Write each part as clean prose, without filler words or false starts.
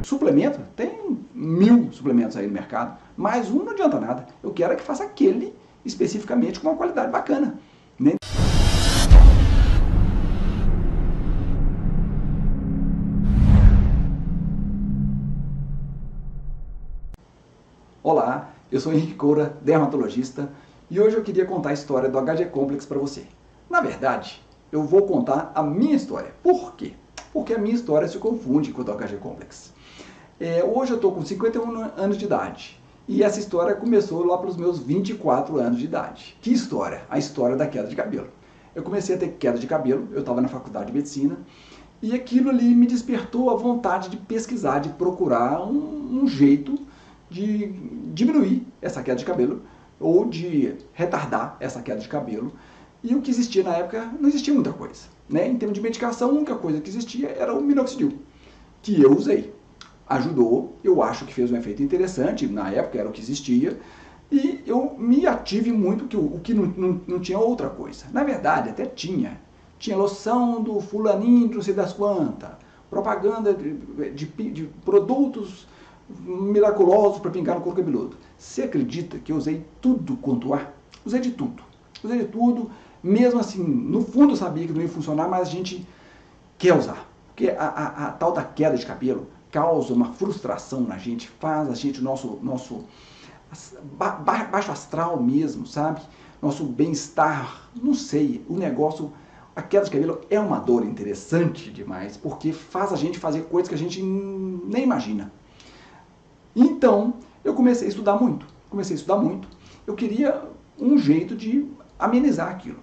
suplemento, tem 1000 suplementos aí no mercado, mas um não adianta nada. Eu quero é que faça aquele especificamente com uma qualidade bacana, né? Olá, eu sou Henrique Coura, dermatologista, e hoje eu queria contar a história do HG Complex para você. Na verdade, eu vou contar a minha história. Por quê? Porque a minha história se confunde com a do HG Complex. Hoje eu estou com 51 anos de idade, e essa história começou lá pelos meus 24 anos de idade. Que história? A história da queda de cabelo. Eu comecei a ter queda de cabelo, eu estava na faculdade de medicina, e aquilo ali me despertou a vontade de pesquisar, de procurar um jeito de diminuir essa queda de cabelo ou de retardar essa queda de cabelo. E o que existia na época, não existia muita coisa, né? Em termos de medicação, a única coisa que existia era o minoxidil, que eu usei. Ajudou, eu acho que fez um efeito interessante, na época era o que existia, e eu me ative muito, o que não tinha outra coisa. Na verdade, até tinha loção do fulaninho, não sei das quantas, propaganda de produtos miraculosos para pingar no couro cabeludo. Você acredita que eu usei tudo quanto há? Usei de tudo. Usei de tudo, mesmo assim, no fundo eu sabia que não ia funcionar, mas a gente quer usar. Porque a tal da queda de cabelo causa uma frustração na gente, faz a gente, nosso baixo astral mesmo, sabe? Nosso bem-estar, não sei, o negócio... A queda de cabelo é uma dor interessante demais, porque faz a gente fazer coisas que a gente nem imagina. Então, eu comecei a estudar muito. Eu queria um jeito de amenizar aquilo.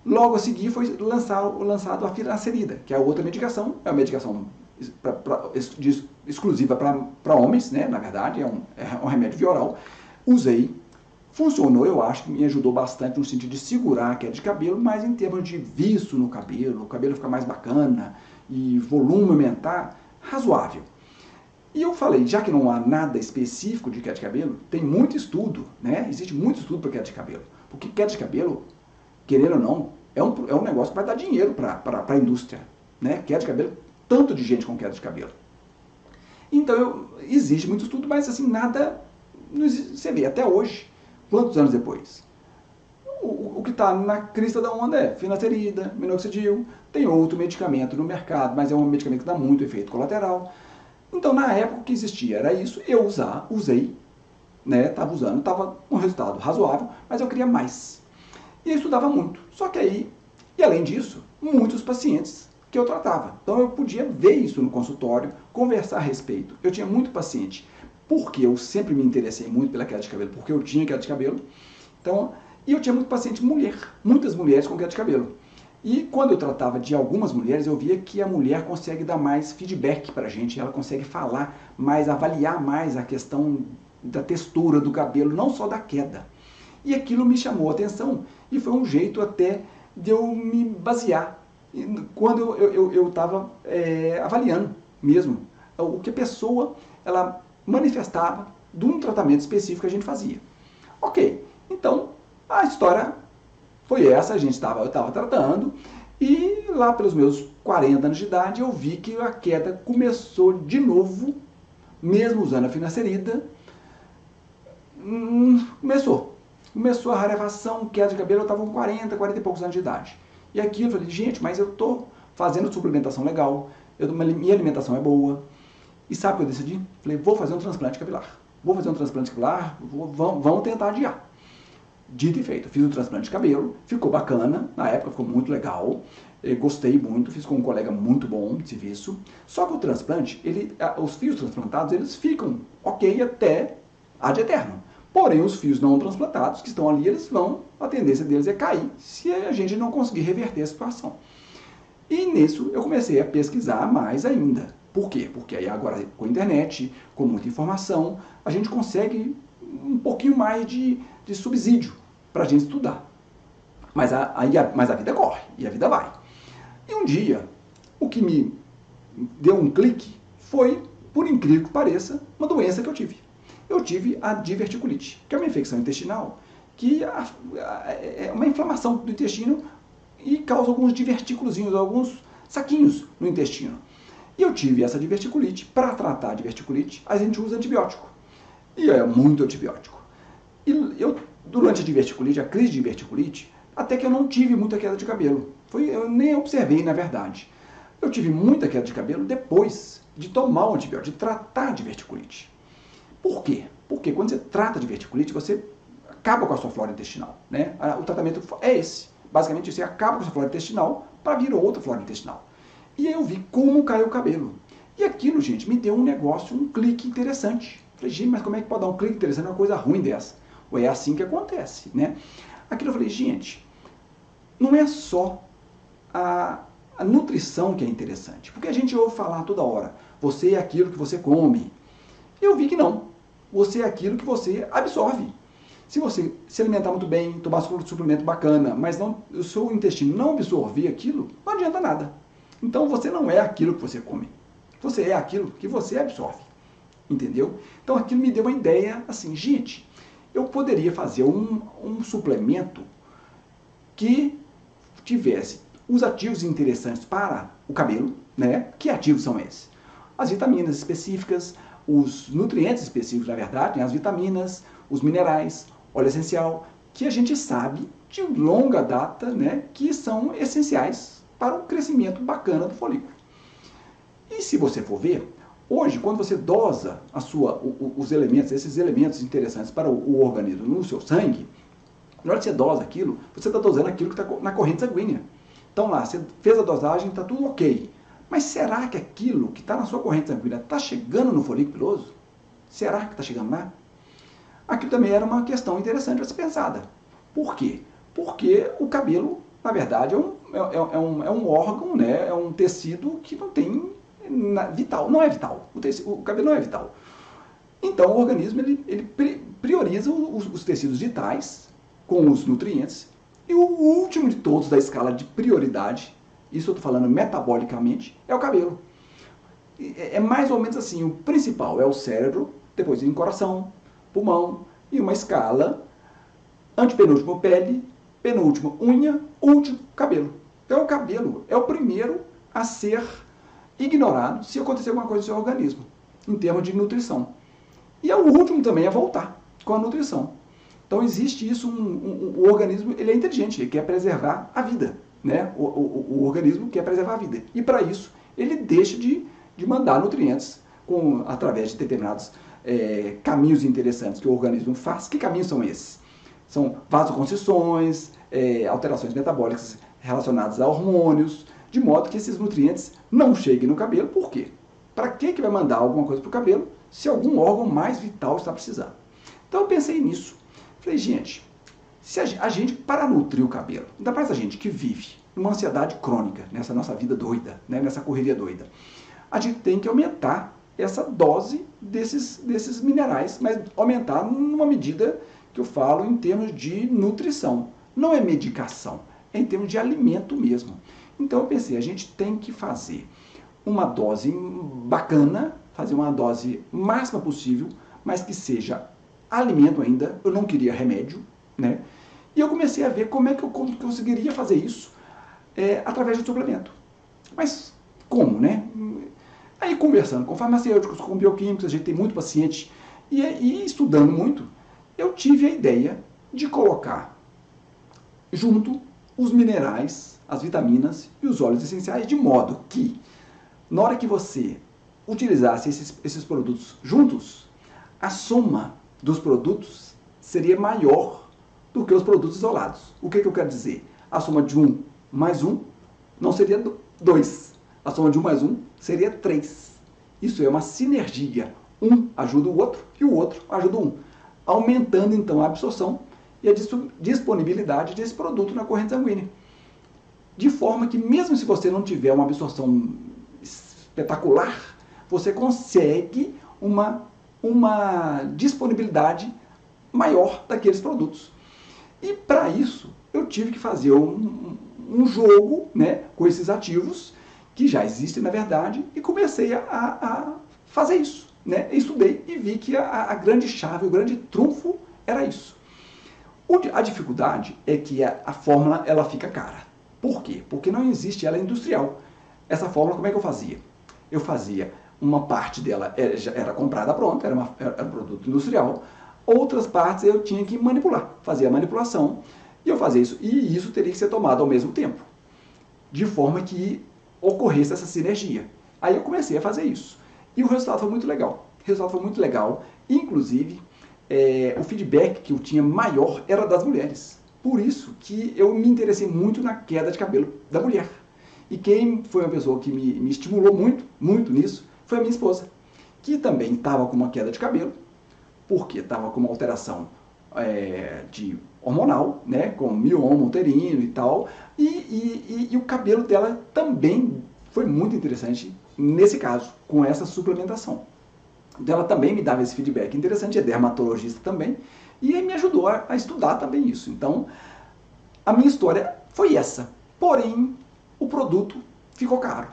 Logo a seguir foi lançado a finasterida, que é outra medicação. É uma medicação exclusiva para homens, né? Na verdade, é um remédio via oral. Usei. Funcionou, eu acho que me ajudou bastante no sentido de segurar a queda de cabelo, mas em termos de viço no cabelo, o cabelo ficar mais bacana e volume aumentar, razoável. E eu falei, já que não há nada específico de queda de cabelo, tem muito estudo, né? Existe muito estudo para queda de cabelo. Porque queda de cabelo, querendo ou não, é um negócio que vai dar dinheiro para a indústria, né? Queda de cabelo, tanto de gente com queda de cabelo. Então, existe muito estudo, mas assim, nada, você vê, até hoje, quantos anos depois? O que está na crista da onda é finasterida, minoxidil, tem outro medicamento no mercado, mas é um medicamento que dá muito efeito colateral. Então, na época, o que existia era isso, eu usei, né, estava usando, estava com um resultado razoável, mas eu queria mais. E eu estudava muito. Só que aí, e além disso, muitos pacientes que eu tratava. Então, eu podia ver isso no consultório, conversar a respeito. Eu tinha muito paciente, porque eu sempre me interessei muito pela queda de cabelo, porque eu tinha queda de cabelo. Então, e eu tinha muito paciente mulher, muitas mulheres com queda de cabelo. E quando eu tratava de algumas mulheres, eu via que a mulher consegue dar mais feedback para a gente, ela consegue falar mais, avaliar mais a questão da textura do cabelo, não só da queda. E aquilo me chamou a atenção e foi um jeito até de eu me basear quando eu estava avaliando mesmo o que a pessoa ela manifestava de um tratamento específico que a gente fazia. Ok, então a história foi essa, eu estava tratando, e lá pelos meus 40 anos de idade eu vi que a queda começou de novo, mesmo usando a finasterida, começou a rarefação, queda de cabelo, eu estava com 40 e poucos anos de idade. E aqui eu falei, gente, mas eu estou fazendo suplementação legal, minha alimentação é boa, e sabe o que eu decidi? Falei, vou fazer um transplante capilar. Vamos tentar adiar. Dito e feito, fiz um transplante de cabelo, ficou bacana, na época ficou muito legal, gostei muito, fiz com um colega muito bom de serviço, só que o transplante, os fios transplantados, eles ficam ok até ad eterno. Porém, os fios não transplantados que estão ali, a tendência deles é cair se a gente não conseguir reverter a situação. E nisso eu comecei a pesquisar mais ainda. Por quê? Porque aí agora com a internet, com muita informação, a gente consegue um pouquinho mais de subsídio para a gente estudar. Mas a vida corre, e a vida vai. E um dia, o que me deu um clique foi, por incrível que pareça, uma doença que eu tive. Eu tive a diverticulite, que é uma infecção intestinal, que é uma inflamação do intestino e causa alguns divertículozinhos, alguns saquinhos no intestino. E eu tive essa diverticulite. Para tratar a diverticulite, a gente usa antibiótico. E é muito antibiótico. E eu, durante a diverticulite, a crise de diverticulite, até que eu não tive muita queda de cabelo. Eu nem observei, na verdade. Eu tive muita queda de cabelo depois de tomar o antibiótico, de tratar a diverticulite. Por quê? Porque quando você trata de diverticulite, você acaba com a sua flora intestinal, né? O tratamento é esse. Basicamente, você acaba com a sua flora intestinal para vir outra flora intestinal. E aí eu vi como caiu o cabelo. E aquilo, gente, me deu um negócio, um clique interessante. Falei, gente, mas como é que pode dar um clique interessante numa coisa ruim dessa? Ou é assim que acontece, né? Aquilo eu falei, gente, não é só a nutrição que é interessante. Porque a gente ouve falar toda hora, você é aquilo que você come. Eu vi que não. Você é aquilo que você absorve. Se você se alimentar muito bem, tomar suplemento bacana, mas o seu intestino não absorver aquilo, não adianta nada. Então você não é aquilo que você come. Você é aquilo que você absorve. Entendeu? Então aquilo me deu uma ideia assim, gente, eu poderia fazer um suplemento que tivesse os ativos interessantes para o cabelo, né? Que ativos são esses? As vitaminas específicas, os nutrientes específicos, na verdade, né? As vitaminas, os minerais, óleo essencial, que a gente sabe de longa data, né? Que são essenciais para um crescimento bacana do folículo. E se você for ver, hoje, quando você dosa os elementos, esses elementos interessantes para o organismo no seu sangue, na hora que você dosa aquilo, você está dosando aquilo que está na corrente sanguínea. Então lá, você fez a dosagem, está tudo ok. Mas será que aquilo que está na sua corrente sanguínea está chegando no folículo piloso? Será que está chegando lá? Aquilo também era uma questão interessante a ser pensada. Por quê? Porque o cabelo, na verdade, é um órgão, né? É um tecido que não tem vital, não é vital. O cabelo não é vital. Então o organismo ele prioriza os tecidos vitais com os nutrientes. E o último de todos da escala de prioridade, isso eu estou falando metabolicamente, é o cabelo. É mais ou menos assim, o principal é o cérebro, depois vem o coração, pulmão, e uma escala, antepenúltimo pele, penúltimo unha, último cabelo. Então o cabelo é o primeiro a ser ignorado se acontecer alguma coisa no seu organismo, em termos de nutrição. E é o último também a voltar com a nutrição. Então existe isso, o organismo ele é inteligente, ele quer preservar a vida, né? O organismo quer preservar a vida. E para isso ele deixa de mandar nutrientes através de determinados caminhos interessantes que o organismo faz. Que caminhos são esses? São vasoconstrições, alterações metabólicas relacionadas a hormônios, de modo que esses nutrientes não cheguem no cabelo. Por quê? Para que vai mandar alguma coisa para o cabelo se algum órgão mais vital está precisando? Então eu pensei nisso. Falei, gente, se a gente, para nutrir o cabelo, ainda mais a gente que vive numa ansiedade crônica, nessa nossa vida doida, né, nessa correria doida, a gente tem que aumentar essa dose desses minerais, mas aumentar numa medida que eu falo em termos de nutrição. Não é medicação, é em termos de alimento mesmo. Então eu pensei, a gente tem que fazer uma dose bacana, fazer uma dose máxima possível, mas que seja alimento ainda, eu não queria remédio, né? E eu comecei a ver como é que eu conseguiria fazer isso através do suplemento. Mas como, né? Aí conversando com farmacêuticos, com bioquímicos, a gente tem muito paciente, e estudando muito, eu tive a ideia de colocar junto os minerais, as vitaminas e os óleos essenciais, de modo que, na hora que você utilizasse esses produtos juntos, a soma dos produtos seria maior do que os produtos isolados. O que eu quero dizer? A soma de 1 mais 1 não seria 2. A soma de 1 mais 1 seria 3. Isso é uma sinergia. Um ajuda o outro e o outro ajuda um. Aumentando então a absorção e a disponibilidade desse produto na corrente sanguínea. De forma que mesmo se você não tiver uma absorção espetacular, você consegue uma disponibilidade maior daqueles produtos. E para isso, eu tive que fazer um jogo, né, com esses ativos, que já existem na verdade, e comecei a fazer isso. Né? Estudei e vi que a grande chave, o grande trunfo era isso. A dificuldade é que a fórmula ela fica cara. Por quê? Porque não existe ela industrial. Essa fórmula, como é que eu fazia? eu fazia uma parte dela já era comprada pronta, era um produto industrial, outras partes eu tinha que manipular, fazer a manipulação, e eu fazia isso, e isso teria que ser tomado ao mesmo tempo, de forma que ocorresse essa sinergia. Aí eu comecei a fazer isso, e o resultado foi muito legal, inclusive o feedback que eu tinha maior era das mulheres, por isso que eu me interessei muito na queda de cabelo da mulher. E quem foi uma pessoa que me estimulou muito, muito nisso, foi a minha esposa, que também estava com uma queda de cabelo, porque estava com uma alteração de hormonal, né, com mioma uterino e tal, e o cabelo dela também foi muito interessante nesse caso, com essa suplementação. Então ela também me dava esse feedback interessante, é dermatologista também, e me ajudou a estudar também isso. Então, a minha história foi essa. Porém, o produto ficou caro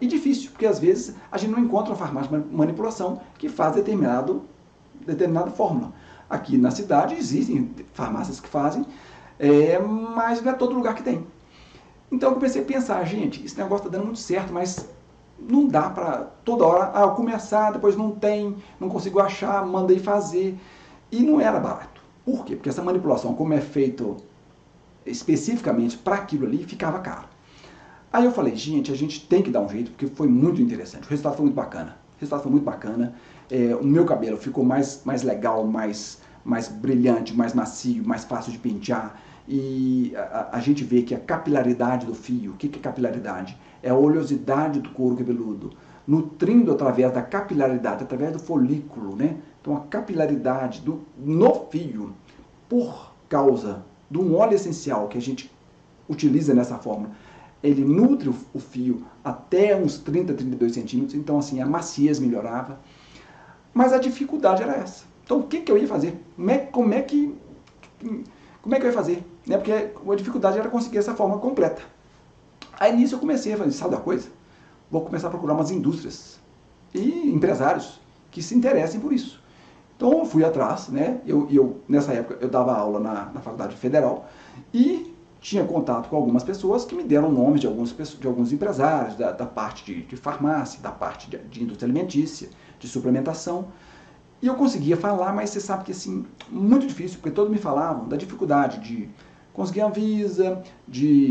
e difícil, porque às vezes a gente não encontra uma farmácia de manipulação que faz determinada fórmula. Aqui na cidade existem farmácias que fazem, mas não é todo lugar que tem. Então eu comecei a pensar, gente, esse negócio está dando muito certo, mas não dá para toda hora, começar, depois não tem, não consigo achar, mandei fazer. E não era barato. Por quê? Porque essa manipulação, como é feito especificamente para aquilo ali, ficava caro. Aí eu falei, gente, a gente tem que dar um jeito, porque foi muito interessante. O resultado foi muito bacana. O meu cabelo ficou mais legal, mais brilhante, mais macio, mais fácil de pentear. E a gente vê que a capilaridade do fio, o que é capilaridade? É a oleosidade do couro cabeludo, nutrindo através da capilaridade, através do folículo, né? Então a capilaridade no fio, por causa de um óleo essencial que a gente utiliza nessa fórmula, ele nutre o fio até uns 30, 32 centímetros, então assim, a maciez melhorava. Mas a dificuldade era essa. Então o que eu ia fazer? Como é que eu ia fazer? Né? Porque a dificuldade era conseguir essa forma completa. Aí nisso eu comecei a fazer, sabe da coisa? Vou começar a procurar umas indústrias e empresários que se interessem por isso. Então eu fui atrás, né? Nessa época eu dava aula na Faculdade Federal e tinha contato com algumas pessoas que me deram nomes de alguns empresários da parte de farmácia, da parte de indústria alimentícia, de suplementação. E eu conseguia falar, mas você sabe que assim, muito difícil, porque todos me falavam da dificuldade de conseguir a Anvisa,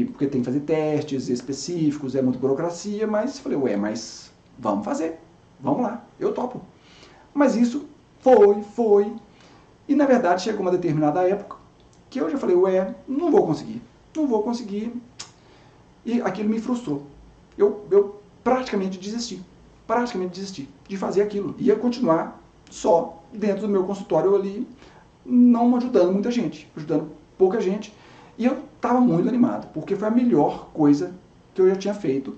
porque tem que fazer testes específicos, é muita burocracia, mas falei, mas vamos fazer, vamos lá, eu topo. Mas isso foi, e na verdade chegou uma determinada época que eu já falei, não vou conseguir, e aquilo me frustrou. Eu praticamente desisti de fazer aquilo, ia continuar só dentro do meu consultório ali, não ajudando muita gente, ajudando pouca gente, e eu estava muito animado, porque foi a melhor coisa que eu já tinha feito,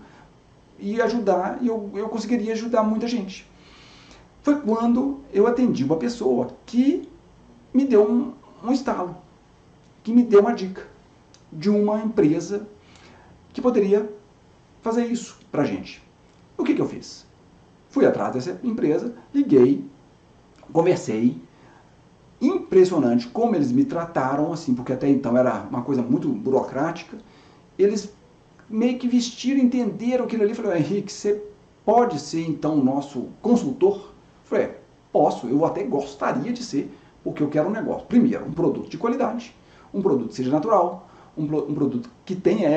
e ajudar, e eu conseguiria ajudar muita gente. Foi quando eu atendi uma pessoa que me deu um estalo, que me deu uma dica de uma empresa que poderia fazer isso pra gente. O que eu fiz? Fui atrás dessa empresa, liguei, conversei, impressionante como eles me trataram, assim, porque até então era uma coisa muito burocrática. Eles meio que vestiram, entenderam aquilo ali, falaram, Henrique, você pode ser então o nosso consultor? Eu falei, posso, eu até gostaria de ser, porque eu quero um negócio. Primeiro, um produto de qualidade, um produto que seja natural, um produto que tenha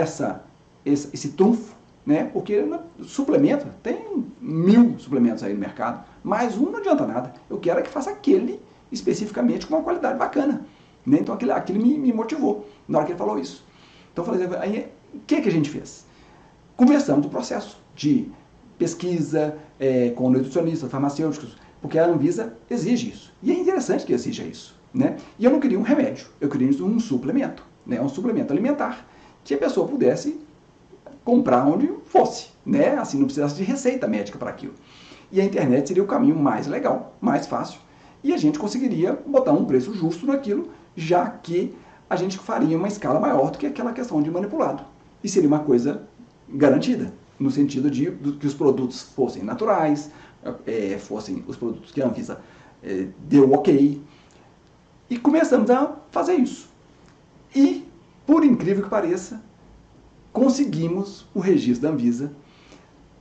esse trunfo, né? Porque suplemento, tem 1000 suplementos aí no mercado, mas um não adianta nada. Eu quero que faça aquele especificamente com uma qualidade bacana. Né? Então aquilo me motivou na hora que ele falou isso. Então eu falei, aí, o que a gente fez? Conversamos do processo de pesquisa com nutricionistas, farmacêuticos, porque a Anvisa exige isso. E é interessante que exija isso. Né? E eu não queria um remédio, eu queria um suplemento, né? Um suplemento alimentar, que a pessoa pudesse comprar onde fosse, né? Assim, não precisasse de receita médica para aquilo. E a internet seria o caminho mais legal, mais fácil, e a gente conseguiria botar um preço justo naquilo, já que a gente faria uma escala maior do que aquela questão de manipulado. E seria uma coisa garantida, no sentido de que os produtos fossem naturais, fossem os produtos que a Anvisa deu ok. E começamos a fazer isso. E, por incrível que pareça, conseguimos o registro da Anvisa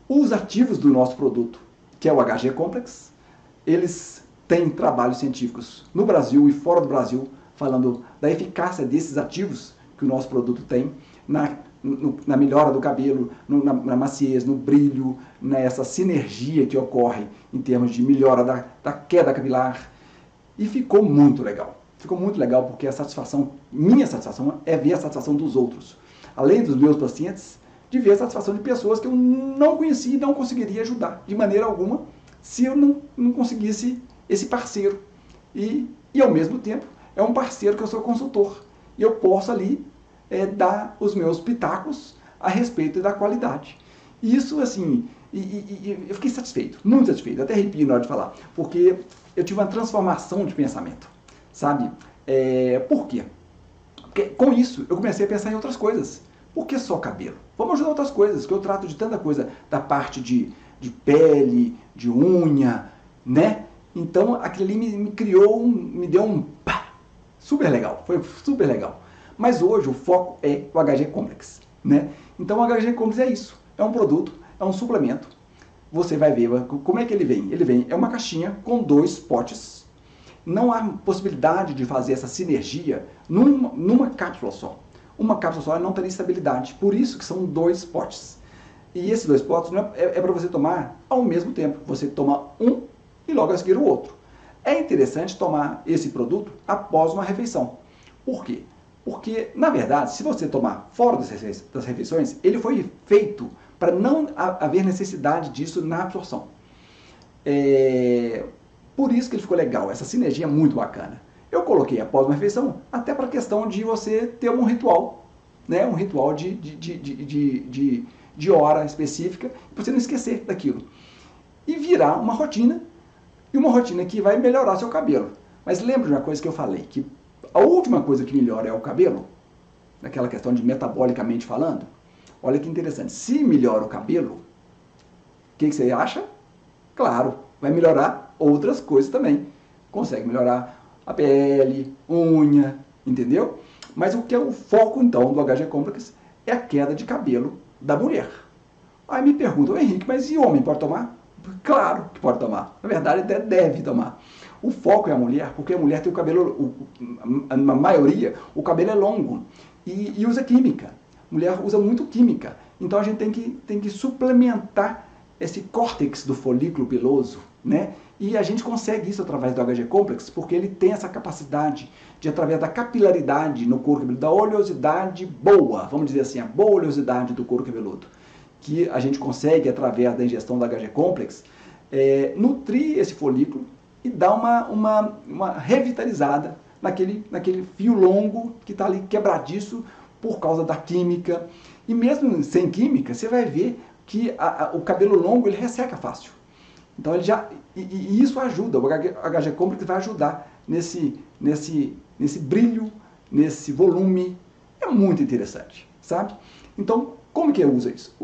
Os ativos do nosso produto, que é o HG Complex, eles têm trabalhos científicos no Brasil e fora do Brasil, falando da eficácia desses ativos que o nosso produto tem na melhora do cabelo, na maciez, no brilho, nessa sinergia que ocorre em termos de melhora da queda capilar. E ficou muito legal. Ficou muito legal porque a satisfação, minha satisfação, é ver a satisfação dos outros. Além dos meus pacientes, de ver a satisfação de pessoas que eu não conhecia e não conseguiria ajudar de maneira alguma se eu não conseguisse esse parceiro. E ao mesmo tempo, é um parceiro que eu sou consultor. E eu posso ali dar os meus pitacos a respeito da qualidade. E isso, assim, eu fiquei satisfeito, muito satisfeito, até arrepio na hora de falar, porque eu tive uma transformação de pensamento, sabe? Por quê? Porque com isso eu comecei a pensar em outras coisas. Por que só cabelo? Vamos ajudar outras coisas, que eu trato de tanta coisa da parte de pele, de unha, né? Então aquilo ali me criou, me deu um pá, super legal, foi super legal. Mas hoje o foco é o HG Complex, né? Então o HG Complex é isso, é um produto, é um suplemento. Você vai ver como é que ele vem. Ele vem, é uma caixinha com 2 potes. Não há possibilidade de fazer essa sinergia numa cápsula só. Uma cápsula só não teria estabilidade, por isso que são 2 potes. E esses 2 potes é para você tomar ao mesmo tempo. Você toma um e logo a seguir o outro. É interessante tomar esse produto após uma refeição. Por quê? Porque, na verdade, se você tomar fora das refeições, ele foi feito para não haver necessidade disso na absorção. Por isso que ele ficou legal, essa sinergia é muito bacana. Eu coloquei após uma refeição, até para a questão de você ter um ritual, né? Um ritual de hora específica, para você não esquecer daquilo. E virar uma rotina, e uma rotina que vai melhorar seu cabelo. Mas lembra de uma coisa que eu falei, que a última coisa que melhora é o cabelo, naquela questão de metabolicamente falando. Olha que interessante, se melhora o cabelo, o que você acha? Claro, vai melhorar outras coisas também. Consegue melhorar a pele, unha, entendeu? Mas o que é o foco, então, do HG Complex é a queda de cabelo da mulher. Aí me perguntam, Henrique, mas e homem pode tomar? Claro que pode tomar. Na verdade, até deve tomar. O foco é a mulher, porque a mulher tem o cabelo, a maioria, o cabelo é longo e usa química. A mulher usa muito química. Então a gente tem que suplementar esse córtex do folículo piloso, né? E a gente consegue isso através do HG Complex, porque ele tem essa capacidade de, através da capilaridade no couro cabeludo, da oleosidade boa, vamos dizer assim, a boa oleosidade do couro cabeludo, que a gente consegue, através da ingestão do HG Complex, nutrir esse folículo e dar uma revitalizada naquele fio longo que está ali quebradiço por causa da química. E mesmo sem química, você vai ver que o cabelo longo ele resseca fácil. Então ele e isso ajuda, o HG Complex vai ajudar nesse brilho, nesse volume. É muito interessante, sabe? Então, como que usa isso?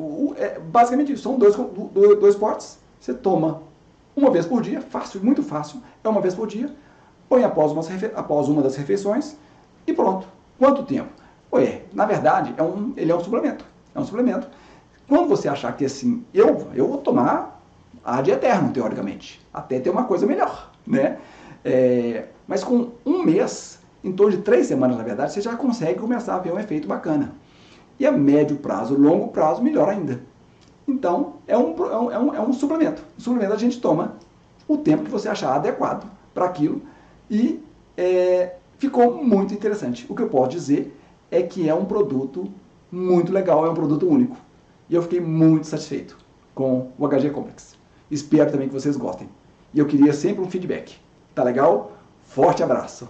Basicamente isso, são dois potes, você toma uma vez por dia, fácil, muito fácil, é uma vez por dia, põe após uma das refeições e pronto. Quanto tempo? Na verdade, ele é um suplemento. É um suplemento. Quando você achar que assim, eu vou tomar ad eterno, teoricamente, até ter uma coisa melhor, né? Mas com um mês, em torno de 3 semanas, na verdade, você já consegue começar a ver um efeito bacana. E a médio prazo, longo prazo, melhor ainda. Então, é um suplemento. O suplemento a gente toma o tempo que você achar adequado para aquilo e ficou muito interessante. O que eu posso dizer é que é um produto muito legal, é um produto único. E eu fiquei muito satisfeito com o HG Complex. Espero também que vocês gostem. E eu queria sempre um feedback. Tá legal? Forte abraço!